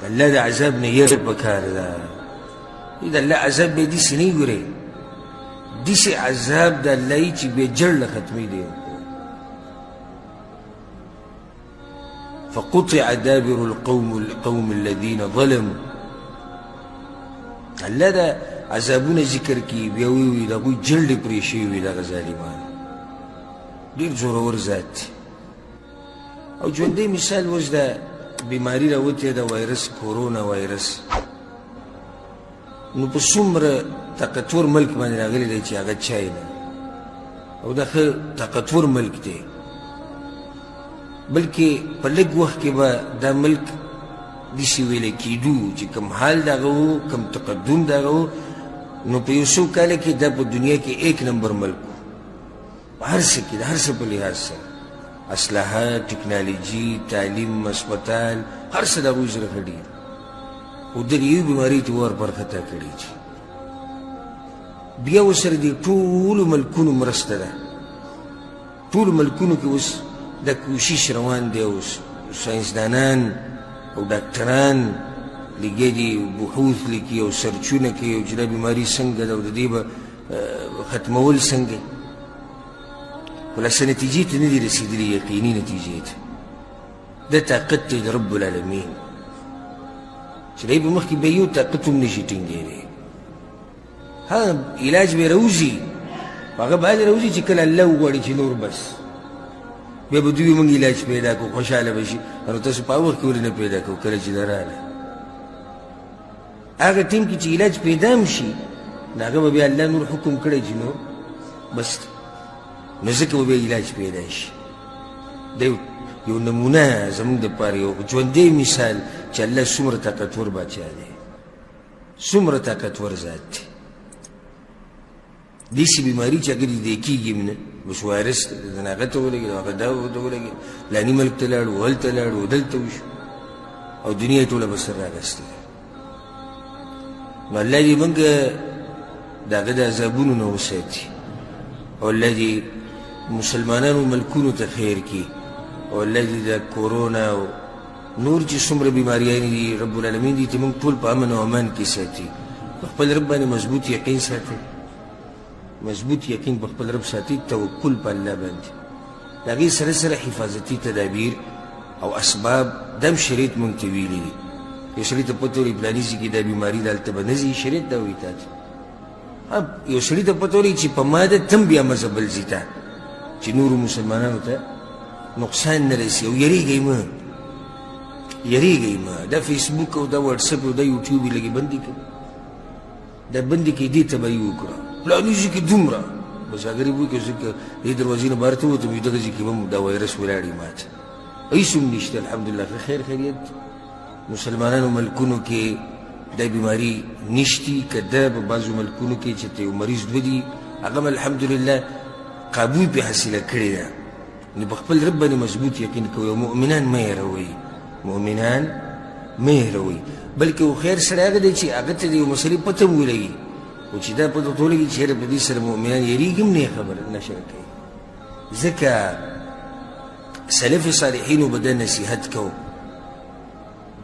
الله د عذاب نه یره پکار ده د الله عذاب به داسې نه ګورئ داسې عذاب د الله یي چې بې جړله ختمي دی فقطع دابر القوم الذين ظلموا الله دا عذابونه ذکر کی بیا وی د هغوی جلدې پرې شوي وي دغه ظالمان ډېر زورور ذات او ژوندی مثال اوس د بیماري راوتې د وایرس کورونا وایرس نو په څومره طاقتور ملک باندې راغلی دی چې هغه چاینا او دا ښه طاقتور ملک دی بلکې په لږ وخت کې به دا ملک داسې ویلی کېدو چې کوم حال د هغه و کوم تقدم د هغه و نو په یو څو کاله کې دا په دنیا کې 1 نمبر ملک و په هر څه کې د هر څه په لحاظ سره اصلاحات ټکنالوژي تعلیم اسپتال هر څه د هغوی سره ښه ډېر خو دغې یوې بیمارۍ ته ور پرخطا کړي چې بیا ورسره د ټولو ملکونو مرسته ده ټولو ملکونو کې اوس دا کوشش روان دی اوس ساینسدانان او ډاکټران لګیا دي بحوث لیکي او سرچونه کوي او چې دا بیماري څنګه ده او د دې به ختمول څنګه خو لا څه نتیجې ته نه دي رسېدلي یقیني نتیجې ته دا طاقت دی د رب العالمین چې دی به مخکې بیا یو طاقت هم نشي ټینګېدی ها علاج به راوځي هغه باید راوځي چې کله الله وغواړي چې نور بس بیا به دوی موږ علاج پیدا کړو خوشحاله به شي نو تاسو په وخت کې ولې نه پیدا کړو کله چې دا راغله هغه ټیم کې چې علاج پیدا هم شي نو هغه به بیا الله نور حکم کړی چې نو بس نو ځکه به بیا علاج پیدا شي دا یو نمونه زموږ دپاره یو ژوندی مثال چې الله څومره طاقتور باچا دی څومره طاقتور ذات دی داسې بیماري چې هغه دې کېږي نه بس وایرس د هغه ته ولګېد هغه دا ورته ولګېد فلاني ملک ته لاړو هلته لاړو دلته وشو او دنیا یې ټوله به سر رااخیستې نو الله دې موږ د هغه د عذابونو نه وساتي او الله دې مسلمانانو ملکونو ته خیر کړي او الله دې د کورونا او نور چې څومره بیماریانې دي رب العالمین دې موږ ټول په امن او امان کې ساتي په خپل رب باندې مضبوط یقین ساتي مضبوط یقین په خپل رب ساتي توکل په الله باندې د هغې سره سره حفاظتي تدابیر او اسباب دم شریعت موږ ته ویلي دي یو سړي ته پته ولګي فلاني ځای کې دا بیماري دلته به نه ځي شریعت دا وایي تا ته یو سړي ته پته ولګي چې په ما ده ته هم بیا مزه بل ځي ته چې نورو مسلمانانو ته نقصان نه رسي او یریږئ مه یریږئ مه دا فیسبوک او دا واټساپ او دا یوټیوب یې لږې بندي کړه دا بندي کړئ دې تباهي وکړه فلاني ځای کې دومره بس اگر یې وایي که زه دې دروازې نه بهر ته ووتم دغه ځای کې به هم دا وایرس ولاړ ما ته هېڅ هم نشته الحمدلله خیر خیریت مسلمانانو ملکونو کې دا بیماري نشتي که ده په بعضو ملکونو کې چې ته یو مریض دوه دي هغه هم الحمدلله قابو پې حاصله کړې ده نو په خپل رب باندې مضبوط یقین کوئ او مؤمنان مه هېروئ مؤمنان مه هېروئ بلکې خیر سړی هغه دی چې هغه ته د یو مسلې پته هم ولګي او چې دا پته ورته ولګي چې یاره په دې سره مؤمنان یېرېږي هم نه یې خبره نشره کوي ځکه سلف صالحینو به دا نصیحت کو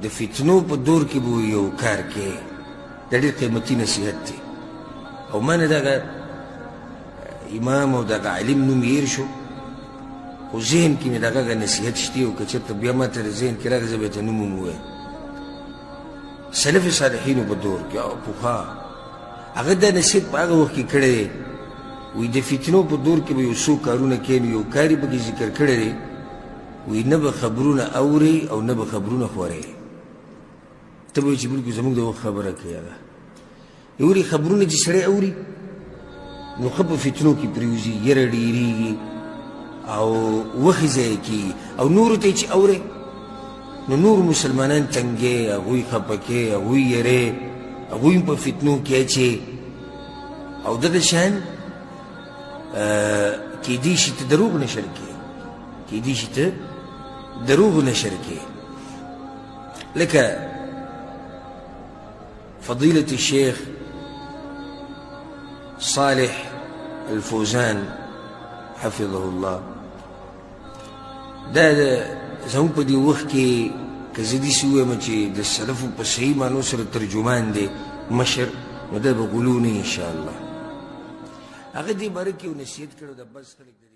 د فتنو په دور کې به یو کار کې دا ډېر قیمتي نصیحت دی او ما نه دغه امام او دغه عالم نوم هېر شو خو ذهن کې مې دغه نصیحت شتي او که چېرته بیا ما ته ذهن کې راغی زه به یې ته نوم هم ووایم سلف صالحینو په دور کې او پخوا هغه دا نصیحت په هغه وخت کې کړی دی وایي د فتنو په دور کې به یو څو کارونه کوي نو یو کار یې پکې ذکر کړی دی وایي نه به خبرونه اورئ او نه به خبرونه خورئ ته به وایي چې بلکې زموږ د وخت خبره کوي هغه یوري خبرونه چې سړی اوري نو ښه په فتنو کې پرېوځي یره ډېرېږي او وخې ضایع کېږي او نورو ته یې چې اورئ نو نور مسلمانان تنګې هغوی خفه کې هغوی یرې هغوی په فتنو کې اچې او دغه شان کېدی شي ته دروغ نشر کړې کېدی شي ته دروغ نشر کړې لکه فضيلة الشيخ صالح الفوزان حفظه الله دا زموږ په دې وخت کې که زه داسې ووایم چې د سلفو په صحیح معنو سره ترجمان دی مشر، نو دا به غلو نه انشاءالله. هغه دې باره کې یو نصیحت کړی د بس خلک